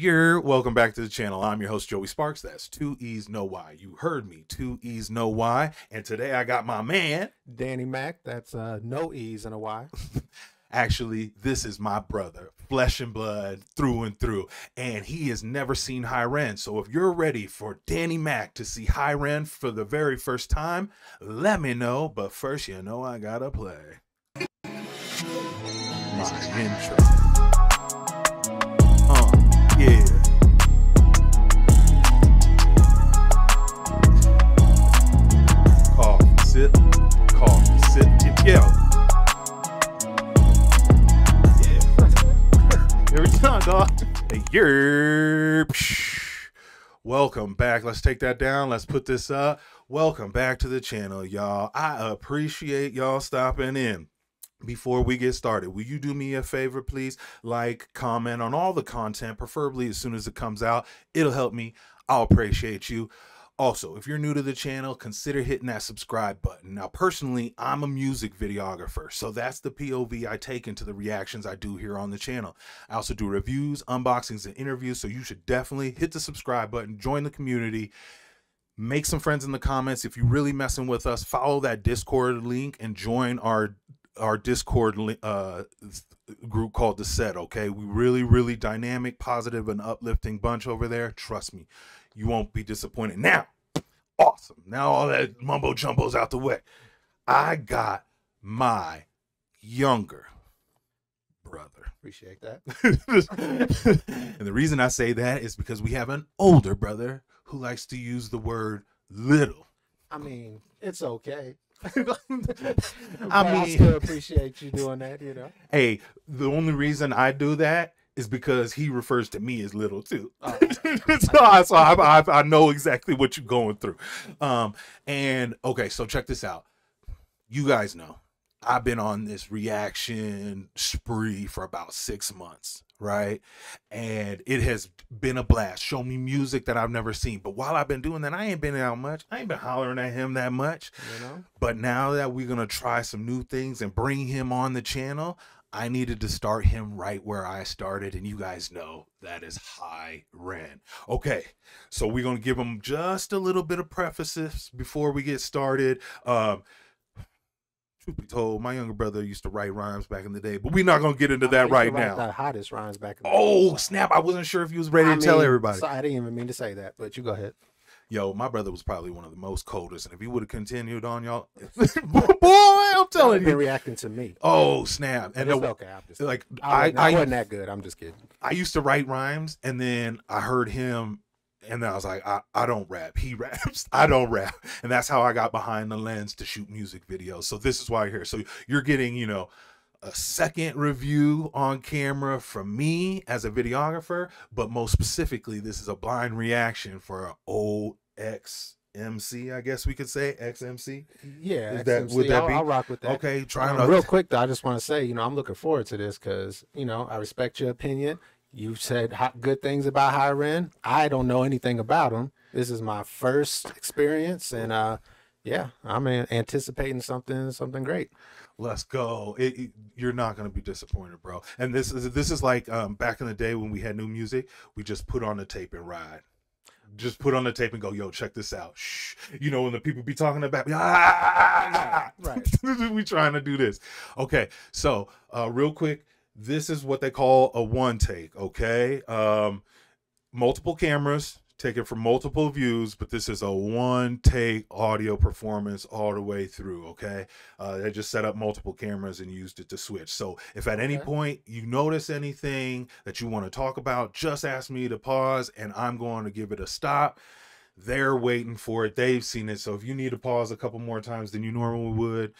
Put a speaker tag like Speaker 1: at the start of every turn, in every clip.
Speaker 1: Welcome back to the channel. I'm your host, Joey Sparks. That's Two E's Know Why. You heard me, Two E's Know Why. And today I got my man,
Speaker 2: Danny Mac. That's no E's and a Y.
Speaker 1: Actually, this is my brother, flesh and blood through and through. And he has never seen High Ren. So if you're ready for Danny Mac to see High Ren for the very first time, let me know. But first, you know I gotta play my intro. Yeah. Coffee, sip, yeah. Every time, dog. Hey, welcome back. Let's take that down. Let's put this up. Welcome back to the channel, y'all. I appreciate y'all stopping in. Before we get started, will you do me a favor, please? Like, comment on all the content, preferably as soon as it comes out. It'll help me. I'll appreciate you. Also, if you're new to the channel, consider hitting that subscribe button. Now, personally, I'm a music videographer, so that's the POV I take into the reactions I do here on the channel. I also do reviews, unboxings, and interviews, so you should definitely hit the subscribe button, join the community, make some friends in the comments. If you're really messing with us, follow that Discord link and join our Discord group called The Set. Okay, we really dynamic, positive, and uplifting bunch over there. Trust me, you won't be disappointed. Now, awesome. Now all that mumbo jumbo's out the way. I got my younger brother.
Speaker 2: Appreciate that.
Speaker 1: And the reason I say that is because we have an older brother who likes to use the word little.
Speaker 2: I mean, it's okay.
Speaker 1: I
Speaker 2: still appreciate you doing that, you know.
Speaker 1: Hey, the only reason I do that is because he refers to me as little too.
Speaker 2: Oh.
Speaker 1: so I know exactly what you're going through. And okay, so check this out. You guys know I've been on this reaction spree for about 6 months, right? And it has been a blast. Show me music that I've never seen. But while I've been doing that, I ain't been out much. I ain't been hollering at him that much.
Speaker 2: You know?
Speaker 1: But now that we're going to try some new things and bring him on the channel, I needed to start him right where I started. And you guys know that is High Ren. Okay, so we're going to give him just a little bit of prefaces before we get started. Truth be told, my younger brother used to write rhymes back in the day, but we're not going to get into that right now.
Speaker 2: The hottest rhymes back in the
Speaker 1: day. Snap. I wasn't sure if he was ready to tell everybody.
Speaker 2: So I didn't even mean to say that, but you go ahead.
Speaker 1: Yo, my brother was probably one of the most coldest, and if he would have continued on, y'all, boy, I'm telling you.
Speaker 2: Been reacting to me.
Speaker 1: Oh, snap. And
Speaker 2: it's okay. I'm just
Speaker 1: like,
Speaker 2: I wasn't that good. I'm just kidding.
Speaker 1: I used to write rhymes, and then I heard him, and then I was like, I don't rap. He raps. I don't rap. And that's how I got behind the lens to shoot music videos. So this is why you're here. So you're getting, you know, a second review on camera from me as a videographer, but most specifically, this is a blind reaction for an old ex-MC, I guess we could say, ex-MC.
Speaker 2: Yeah,
Speaker 1: would that be?
Speaker 2: I'll rock with that.
Speaker 1: Okay,
Speaker 2: real quick though, I just want to say, you know, I'm looking forward to this because, you know, I respect your opinion. You said good things about High Ren. I don't know anything about him. This is my first experience, and yeah, I'm anticipating something great.
Speaker 1: Let's go. You're not gonna be disappointed, bro. And this is like back in the day when we had new music, we just put on the tape and ride. Just put on the tape and go, yo, check this out. Shh. You know, when the people be talking about,
Speaker 2: right.
Speaker 1: We trying to do this. Okay, so real quick. This is what they call a one take, okay? Multiple cameras, taken from multiple views, but this is a one take audio performance all the way through, okay? They just set up multiple cameras and used it to switch. So if at any point you notice anything that you want to talk about, just ask me to pause and I'm going to give it a stop. They're waiting for it. They've seen it. So if you need to pause a couple more times than you normally would,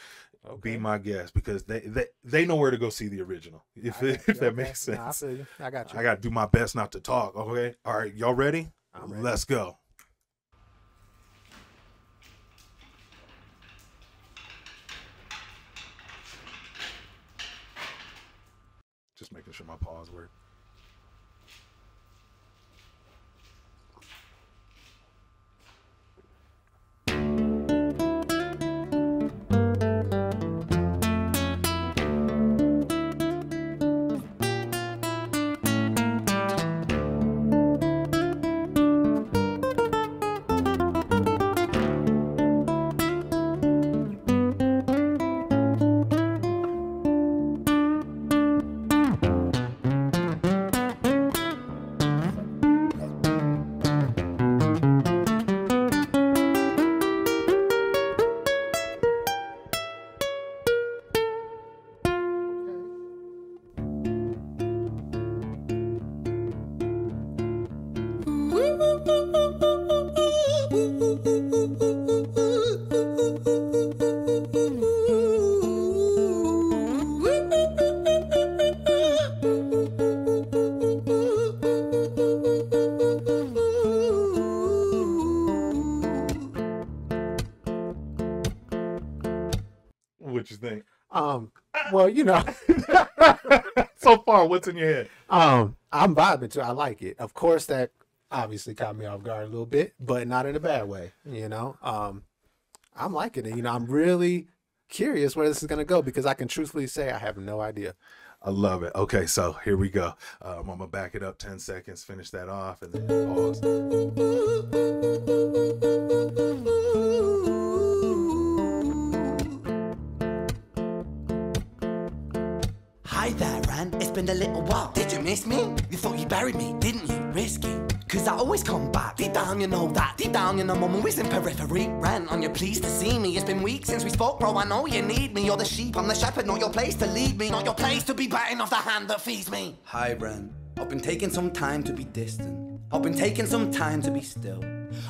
Speaker 1: be my guest, because they know where to go see the original, if that makes sense.
Speaker 2: Nah, I feel you. I got you.
Speaker 1: I got to do my best not to talk, okay? All right, y'all ready?
Speaker 2: I'm ready.
Speaker 1: Let's go. Just making sure my pause work. What you think?
Speaker 2: Well, you know,
Speaker 1: So far, what's in your head?
Speaker 2: I'm vibing to. I like it. Of course, that obviously caught me off guard a little bit, but not in a bad way. You know, I'm liking it. You know, I'm really curious where this is gonna go because I can truthfully say I have no idea.
Speaker 1: I love it. Okay, so here we go. I'm gonna back it up 10 seconds, finish that off, and then pause.
Speaker 3: Hi there, Ran. It's been a little while. Did you miss me? You thought you buried me, didn't you? Risky. Cause I always come back. Deep down, you know that. Deep down, you know I'm always in periphery. Ran, on you pleased to see me. It's been weeks since we spoke, bro. I know you need me. You're the sheep, I'm the shepherd. Not your place to lead me. Not your place to be biting off the hand that feeds me. Hi, Ran. I've been taking some time to be distant. I've been taking some time to be still.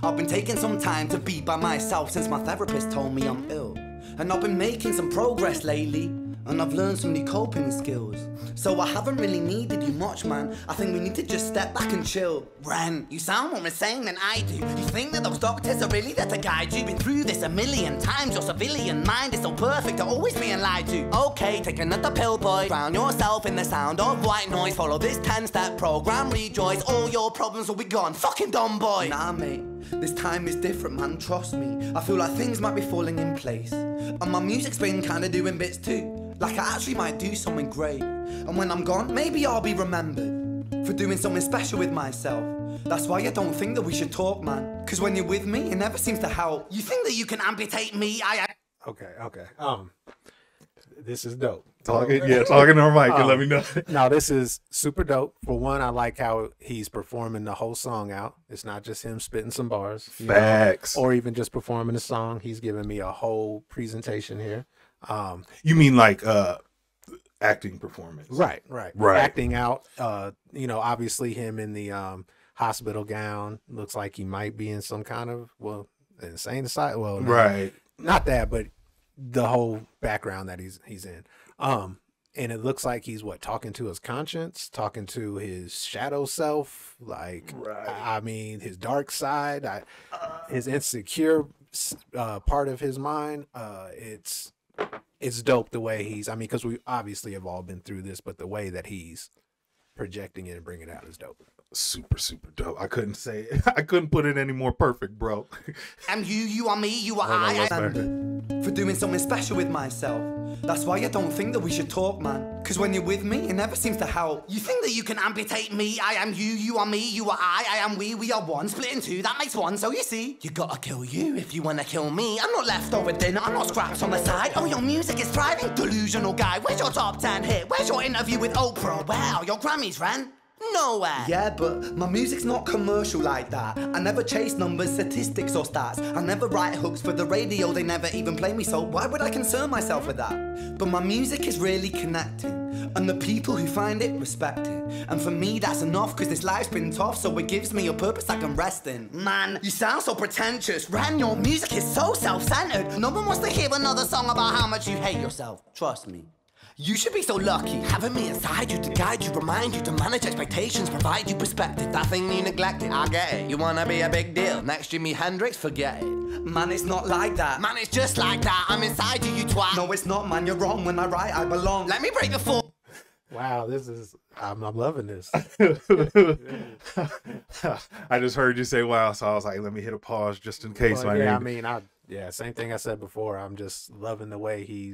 Speaker 3: I've been taking some time to be by myself since my therapist told me I'm ill. And I've been making some progress lately. And I've learned some new coping skills. So I haven't really needed you much, man. I think we need to just step back and chill. Ren, you sound more insane than I do. You think that those doctors are really there to guide you? Been through this a million times. Your civilian mind is so perfect at always being lied to. Okay, take another pill, boy. Drown yourself in the sound of white noise. Follow this 10-step program, rejoice. All your problems will be gone. Fucking dumb boy. Nah, mate. This time is different, man. Trust me. I feel like things might be falling in place. And my music's been kinda doing bits too. Like I actually might do something great. And when I'm gone, maybe I'll be remembered for doing something special with myself. That's why I don't think that we should talk, man. Cause when you're with me, it never seems to help. You think that you can amputate me?
Speaker 2: Okay. This is dope.
Speaker 1: Talking to the mic and let me know.
Speaker 2: No, this is super dope. For one, I like how he's performing the whole song out. It's not just him spitting some bars.
Speaker 1: Facts.
Speaker 2: Or even just performing a song. He's giving me a whole presentation here.
Speaker 1: You mean like acting performance?
Speaker 2: Right. Acting out. Obviously him in the hospital gown looks like he might be in some kind of insane asylum. Well,
Speaker 1: right.
Speaker 2: Not that, but the whole background that he's in. And it looks like he's talking to his conscience, talking to his shadow self, his dark side, his insecure part of his mind. It's dope the way because we obviously have all been through this, but the way that he's projecting it and bringing it out is dope.
Speaker 1: Super, super dope. I couldn't say it. I couldn't put it any more perfect, bro.
Speaker 3: And you are me, you are I. For doing something special with myself. That's why I don't think that we should talk, man. Cause when you're with me, it never seems to help. You think that you can amputate me? I am you are me, you are I am we are one. Split in two, that makes one. So you see, you gotta kill you if you wanna kill me. I'm not leftover dinner, I'm not scraps on the side. Oh, your music is thriving, delusional guy. Where's your top 10 hit? Where's your interview with Oprah? Wow, your Grammys ran nowhere. Yeah, but my music's not commercial like that. I never chase numbers, statistics or stats. I never write hooks for the radio, they never even play me, so why would I concern myself with that? But my music is really connecting, and the people who find it respect it. And for me that's enough, cause this life's been tough, so it gives me a purpose I can rest in. Man, you sound so pretentious. Ran, your music is so self-centered. No one wants to hear another song about how much you hate yourself. Trust me. You should be so lucky, having me inside you to guide you, remind you to manage expectations, provide you perspective. That thing you neglected, I get it. You wanna be a big deal, next Jimi Hendrix, forget it. Man, it's not like that. Man, it's just like that. I'm inside you, you twat. No, it's not, man, you're wrong. When I write, I belong. Let me break the fall.
Speaker 2: Wow, I'm loving this.
Speaker 1: I just heard you say wow, so I was like, let me hit a pause just in case.
Speaker 2: Same thing I said before. I'm just loving the way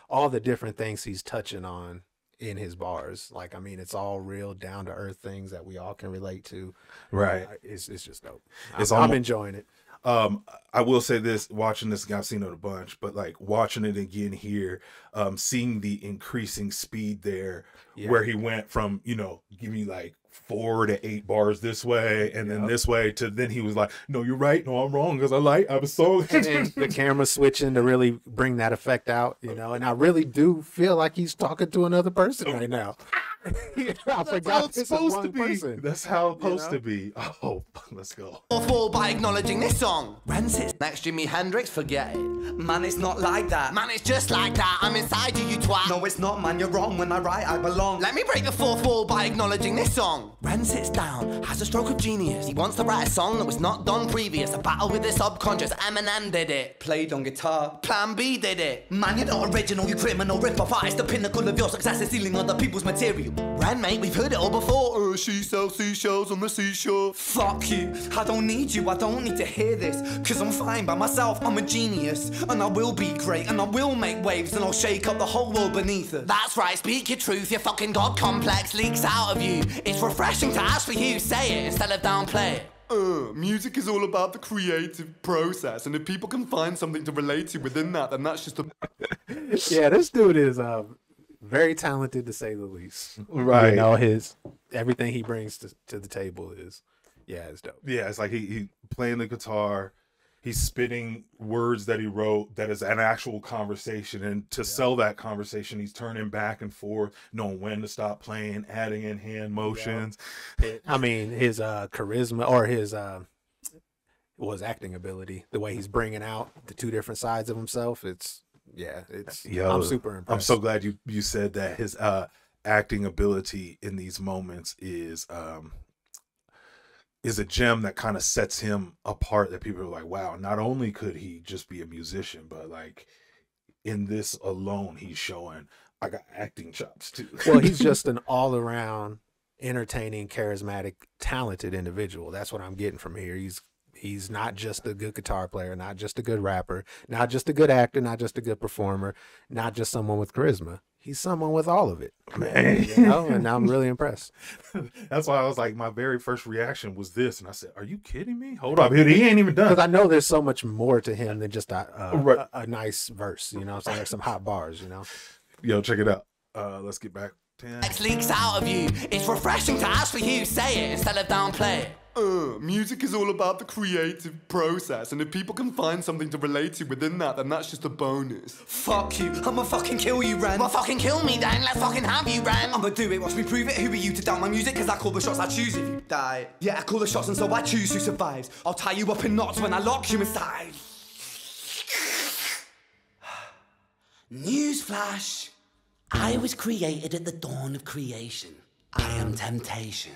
Speaker 2: all the different things he's touching on in his bars. It's all real down to earth things that we all can relate to.
Speaker 1: Right.
Speaker 2: It's just dope.
Speaker 1: I'm
Speaker 2: enjoying it.
Speaker 1: I will say this, watching this, I've seen it a bunch, but watching it again here, seeing the increasing speed there, where he went from, give me 4 to 8 bars this way and then this way to then he was like, no, you're right, no, I'm wrong because I was so
Speaker 2: and then the camera switching to really bring that effect out, you know, and I really do feel like he's talking to another person right now. I forgot
Speaker 1: it's supposed to be. That's how it's supposed to be. Oh, let's go.
Speaker 3: Awful by acknowledging this song. Ren sits next Jimi Hendrix, forget it. Man, it's not like that. Man, it's just like that. I'm inside you, you twat. No, it's not, man, you're wrong. When I write, I belong. Let me break the fourth wall by acknowledging this song. Ren sits down, has a stroke of genius. He wants to write a song that was not done previous. A battle with the subconscious. Eminem did it. Played on guitar. Plan B did it. Man, you're not original, you criminal rip-off artist. The pinnacle of your success is stealing other people's material. Ren, mate, we've heard it all before. She sells seashells on the seashore. Fuck you, I don't need you, I don't need to hear this. Cause I'm fine by myself, I'm a genius. And I will be great, and I will make waves. And I'll shake up the whole world beneath us. That's right, speak your truth, your fucking God complex leaks out of you. It's refreshing to ask for you, say it instead of downplay it. Music is all about the creative process. And if people can find something to relate to within that, then that's just a...
Speaker 2: Yeah, this dude is... very talented to say the least.
Speaker 1: Right.
Speaker 2: You know, everything he brings to the table is, it's dope.
Speaker 1: Yeah, it's like he playing the guitar, he's spitting words that he wrote that is an actual conversation, and to sell that conversation, he's turning back and forth, knowing when to stop playing, adding in hand motions.
Speaker 2: I mean, his charisma or his acting ability, the way he's bringing out the two different sides of himself, I'm super impressed.
Speaker 1: I'm so glad you said that. His acting ability in these moments is a gem that kind of sets him apart, that people are like, wow, not only could he just be a musician, but like in this alone he's showing I got acting chops too.
Speaker 2: Well, he's just an all-around entertaining, charismatic, talented individual. That's what I'm getting from here. He's not just a good guitar player, not just a good rapper, not just a good actor, not just a good performer, not just someone with charisma. He's someone with all of it,
Speaker 1: man.
Speaker 2: You know, and I'm really impressed.
Speaker 1: That's why I was like, my very first reaction was this, and I said, "Are you kidding me? Hold up, he ain't even done."
Speaker 2: Because I know there's so much more to him than just a nice verse. You know, what I'm saying, like some hot bars. You know,
Speaker 1: yo, check it out. Let's get back.
Speaker 3: X leaks out of you. It's refreshing to ask for you. Say it instead of downplay it. Music is all about the creative process, and if people can find something to relate to within that, then that's just a bonus. Fuck you, I'ma fucking kill you, Ren. Well, fucking kill me then, let's fucking have you, Ren. I'ma do it, watch me prove it. Who are you to doubt my music? Cause I call the shots, I choose if you die. Yeah, I call the shots and so I choose who survives. I'll tie you up in knots when I lock you inside. Newsflash. I was created at the dawn of creation. I am temptation.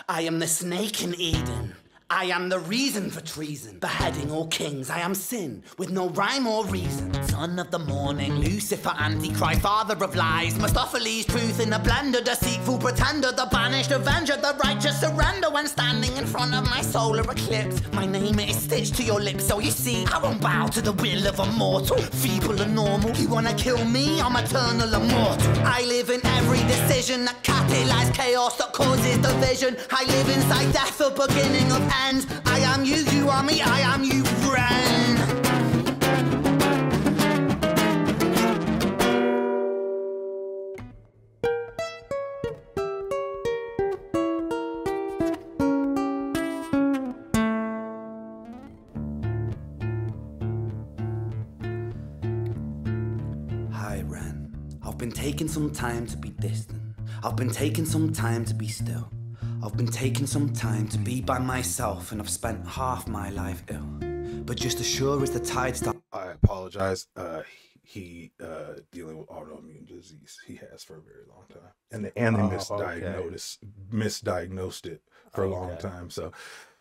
Speaker 3: I am the snake in Eden. I am the reason for treason. Beheading all kings, I am sin, with no rhyme or reason. Son of the morning, Lucifer, Antichrist, father of lies. Mustopheles, truth in a blender, deceitful pretender, the banished avenger, the righteous surrender when standing in front of my solar eclipse. My name is stitched to your lips, so you see, I won't bow to the will of a mortal. Feeble and normal, you wanna kill me? I'm eternal immortal. I live in every decision that catalyzes chaos, that causes division. I live inside death, the beginning of end. I am you, you are me, I am you, Ren. Hi, Ren. I've been taking some time to be distant. I've been taking some time to be still. I've been taking some time to be by myself, and I've spent half my life ill. But just as sure as the tide starts...
Speaker 1: I apologize. He dealing with autoimmune disease. He has for a very long time, and they misdiagnosed it for a long time. So,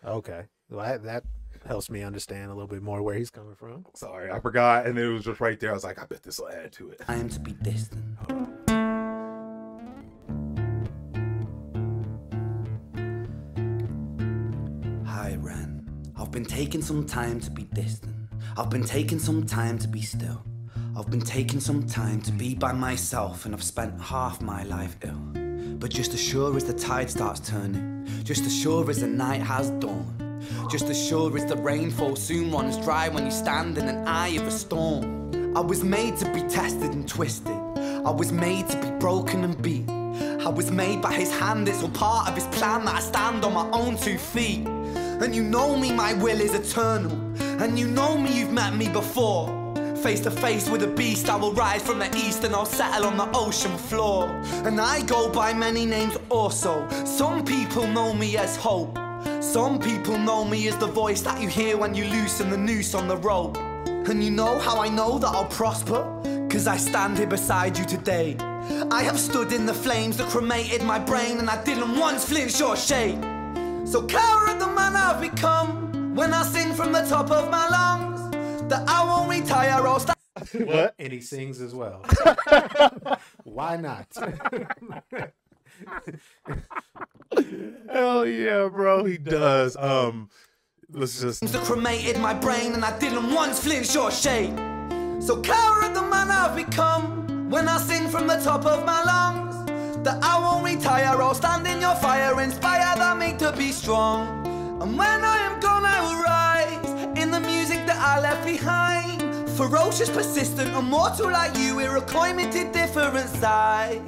Speaker 2: well, that helps me understand a little bit more where he's coming from.
Speaker 1: Sorry, I forgot, and it was just right there. I was like, I bet this will add to it.
Speaker 3: I am to be distant. Hi, Ren. I've been taking some time to be distant. I've been taking some time to be still. I've been taking some time to be by myself, and I've spent half my life ill. But just as sure as the tide starts turning, just as sure as the night has dawned, just as sure as the rainfall soon runs dry when you stand in an eye of a storm. I was made to be tested and twisted. I was made to be broken and beat. I was made by his hand, it's all part of his plan that I stand on my own 2 feet. And you know me, my will is eternal. And you know me, you've met me before. Face to face with a beast, I will rise from the east and I'll settle on the ocean floor. And I go by many names also. Some people know me as hope. Some people know me as the voice that you hear when you loosen the noose on the rope. And you know how I know that I'll prosper? 'Cause I stand here beside you today. I have stood in the flames that cremated my brain, and I didn't once flinch or shake. So cower at the man I've become when I sing from the top of my lungs that I won't retire or stop.
Speaker 2: What? And he sings as well. Why not?
Speaker 1: Hell yeah, bro, he does. Let's just.
Speaker 3: That cremated my brain, and I didn't once flinch or shake. So cower at the man I've become when I sing from the top of my lungs that I won't retire or stand in your fire, inspire that me to be strong. And when I am gone, I will rise in the music that I left behind. Ferocious, persistent, immortal like you, we're a climate different side.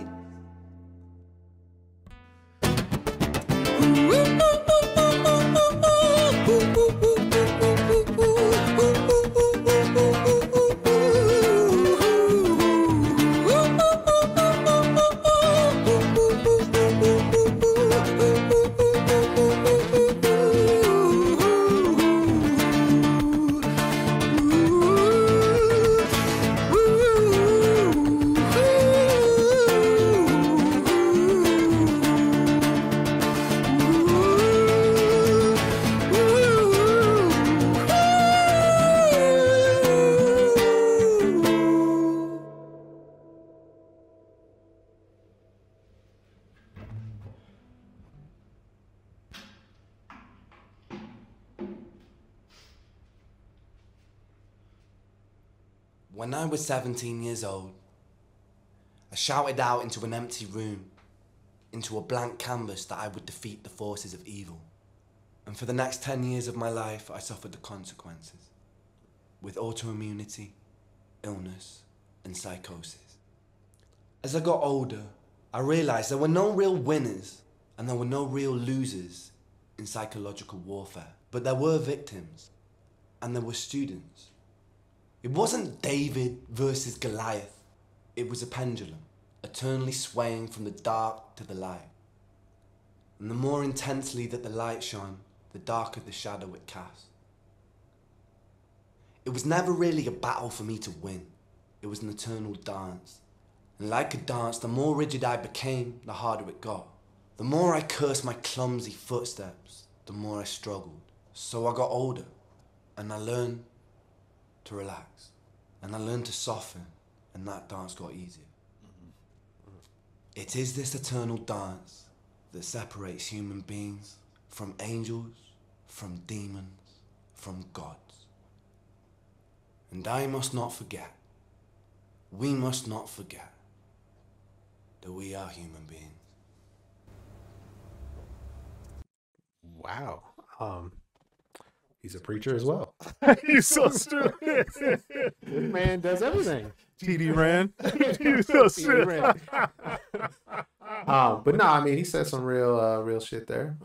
Speaker 3: When I was 17 years old, I shouted out into an empty room, into a blank canvas that I would defeat the forces of evil. And for the next 10 years of my life, I suffered the consequences, with autoimmunity, illness, and psychosis. As I got older, I realized there were no real winners and there were no real losers in psychological warfare, but there were victims and there were students. It wasn't David versus Goliath. It was a pendulum, eternally swaying from the dark to the light. And the more intensely that the light shone, the darker the shadow it cast. It was never really a battle for me to win. It was an eternal dance. And like a dance, the more rigid I became, the harder it got. The more I cursed my clumsy footsteps, the more I struggled. So I got older, and I learned to relax, and I learned to soften, and that dance got easier. It is this eternal dance that separates human beings from angels, from demons, from gods. And I must not forget, we must not forget, that we are human beings.
Speaker 2: Wow. He's a preacher as well.
Speaker 1: He's so stupid.
Speaker 2: Man does everything.
Speaker 1: TD Ran. He's so stupid.
Speaker 2: But no, I mean, he said some real shit there.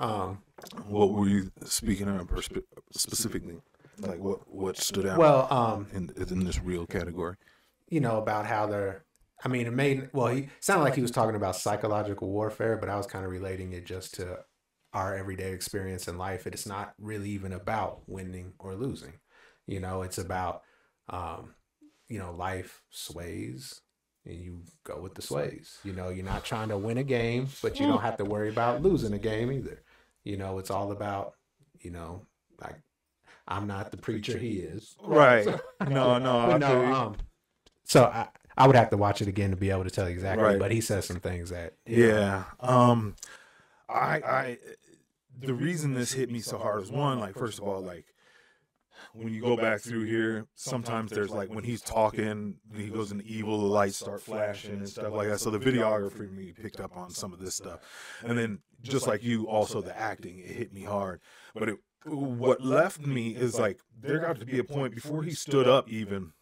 Speaker 1: What were you speaking of specifically? Like what stood out?
Speaker 2: Well,
Speaker 1: in this real category,
Speaker 2: you know, about how they're. I mean, he sounded like he was talking about psychological warfare, but I was kind of relating it just to our everyday experience in life. It's not really even about winning or losing. You know, it's about, you know, life sways and you go with the sways. You know, you're not trying to win a game, but you don't have to worry about losing a game either. You know, it's all about, you know, like, I'm not the preacher he is.
Speaker 1: right? No.
Speaker 2: So I would have to watch it again to be able to tell you exactly,
Speaker 1: Right.
Speaker 2: but he says some things that,
Speaker 1: Yeah. The reason this hit me so hard is one, like, first of all, like, when you go back through here, sometimes there's like when he's talking, he goes into evil, the lights start flashing and stuff like that. So the videography me picked up on some of this stuff. And then just like you, also the acting, it hit me hard. But what left me is like, there got to be a point before he stood up even,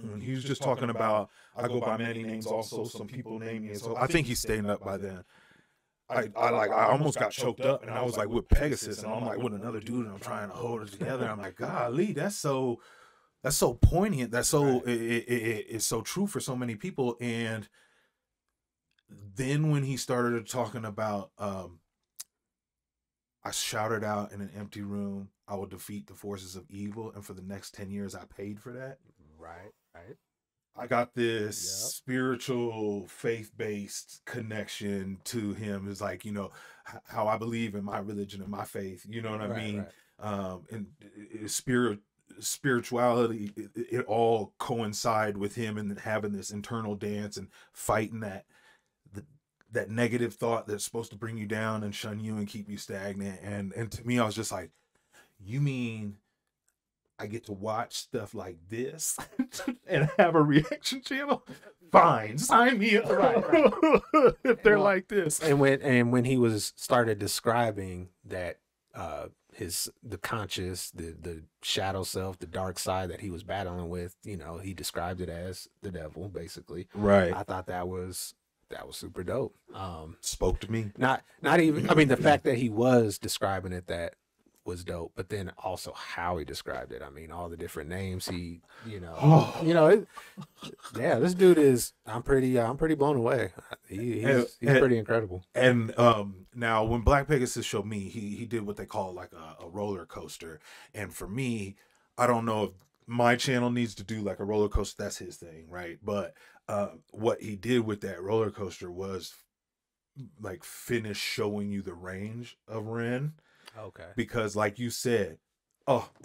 Speaker 1: when he was just talking about, I go by many names also, some people name me. So I think he's staying up by then. I almost got choked up, and I was like with Pegasus, and I'm like with another dude, and I'm trying to hold it together. I'm like, golly, that's so poignant. That's so it's so true for so many people. And then when he started talking about, I shouted out in an empty room, I will defeat the forces of evil, and for the next 10 years, I paid for that.
Speaker 2: Right.
Speaker 1: I got this spiritual, faith-based connection to him. It's like, you know, how I believe in my religion and my faith. You know what I mean? Right. And spirituality, it all coincide with him and having this internal dance and fighting that negative thought that's supposed to bring you down and shun you and keep you stagnant. And to me, I was just like, you mean I get to watch stuff like this and have a reaction channel? Fine, sign me up. Right. If they're like this.
Speaker 2: And when he was started describing that the conscious, the shadow self, the dark side that he was battling with, you know, he described it as the devil, basically.
Speaker 1: Right.
Speaker 2: I thought that was super dope.
Speaker 1: Spoke to me.
Speaker 2: Not even, I mean, the fact that he was describing it that was dope, but then also how he described it. I mean, all the different names he, this dude is, I'm pretty blown away. He's pretty incredible.
Speaker 1: And now when Black Pegasus showed me, he did what they call like a roller coaster. And for me, I don't know if my channel needs to do like a roller coaster. That's his thing, right? But what he did with that roller coaster was like finish showing you the range of Ren.
Speaker 2: Okay.
Speaker 1: Because like you said,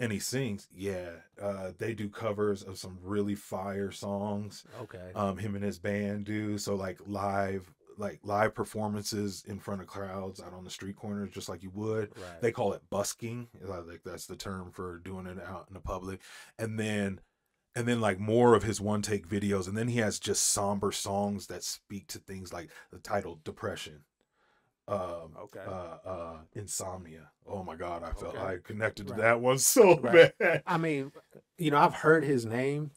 Speaker 1: and he sings, they do covers of some really fire songs.
Speaker 2: Okay.
Speaker 1: Him and his band do, so like live performances in front of crowds out on the street corners, just like you would.
Speaker 2: Right.
Speaker 1: They call it busking. Like that's the term for doing it out in the public. And then like more of his one take videos, and then he has just somber songs that speak to things like the title Depression. Insomnia. Oh my God, I felt I connected to that one so bad.
Speaker 2: I mean, I've heard his name.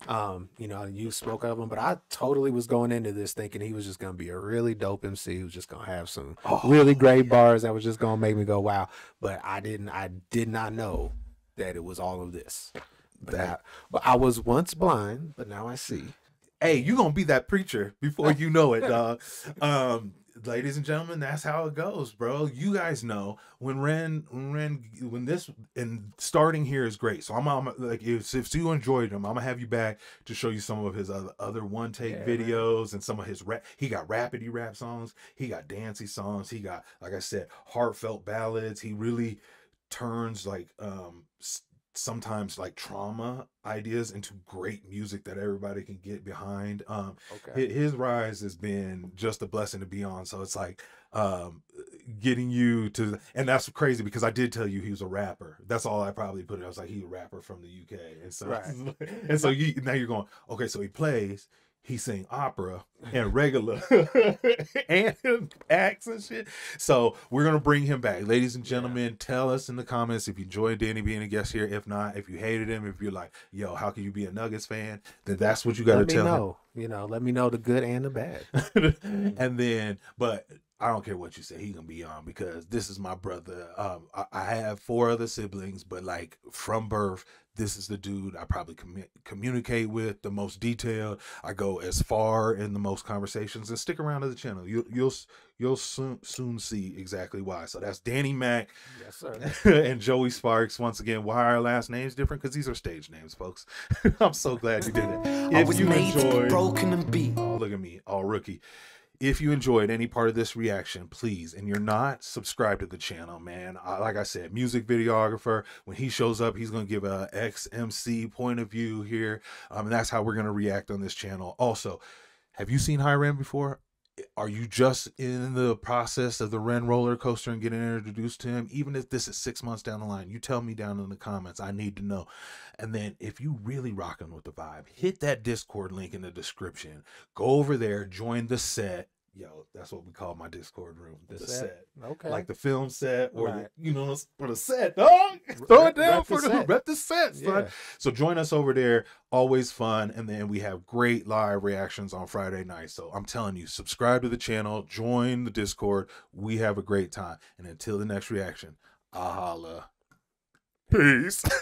Speaker 2: You spoke of him, but I totally was going into this thinking he was just gonna be a really dope MC who's just gonna have some really great bars that was just gonna make me go wow. But I did not know that it was all of this. But I was once blind, but now I see.
Speaker 1: Hey, you gonna be that preacher before you know it, dog. Ladies and gentlemen, that's how it goes, bro. You guys know when this and starting here is great. So I'm like, if you enjoyed him, I'm gonna have you back to show you some of his other one take videos and some of his rap. He got rapidy rap songs. He got dancey songs. He got, like I said, heartfelt ballads. He really turns like sometimes like trauma ideas into great music that everybody can get behind. His rise has been just a blessing to be on. So it's like getting you to, and that's crazy because I did tell you he was a rapper. That's all I probably put it. I was like, he's a rapper from the UK. And so and so now you're going, okay, so he plays, he sing opera and regular and acts and shit. So we're going to bring him back. Ladies and gentlemen, tell us in the comments if you enjoyed Danny being a guest here. If not, if you hated him, if you're like, yo, how can you be a Nuggets fan? Then that's what you got to tell
Speaker 2: him. Let me know the good and the bad.
Speaker 1: And then, but I don't care what you say, he gonna be on because this is my brother. I have 4 other siblings, but like from birth, this is the dude I probably communicate with the most detailed. I go as far in the most conversations, and stick around to the channel. You'll soon see exactly why. So that's Danny Mac,
Speaker 2: yes sir,
Speaker 1: and Joey Sparks. Once again, why are our last names different? Because these are stage names, folks. I'm so glad you did it. If you enjoyed,
Speaker 3: broken and beat.
Speaker 1: Oh, look at me, all rookie. If you enjoyed any part of this reaction, please, and you're not, subscribe to the channel, man. Like I said, music videographer, when he shows up, he's going to give a XMC point of view here. And that's how we're going to react on this channel. Also, have you seen High Ren before? Are you just in the process of the Ren roller coaster and getting introduced to him? Even if this is 6 months down the line, you tell me down in the comments. I need to know. And then if you really rocking with the vibe, hit that Discord link in the description. Go over there, join the set. Yo, that's what we call my Discord room. The
Speaker 2: set?
Speaker 1: set.
Speaker 2: Okay.
Speaker 1: Like the film set or
Speaker 2: Right.
Speaker 1: or the set, dog. Throw it down
Speaker 2: Rep
Speaker 1: for
Speaker 2: the
Speaker 1: the
Speaker 2: set.
Speaker 1: rep the set, son.
Speaker 2: Yeah.
Speaker 1: So join us over there. Always fun. And then we have great live reactions on Friday night. So I'm telling you, subscribe to the channel, join the Discord. We have a great time. And until the next reaction, I'll holla. Peace.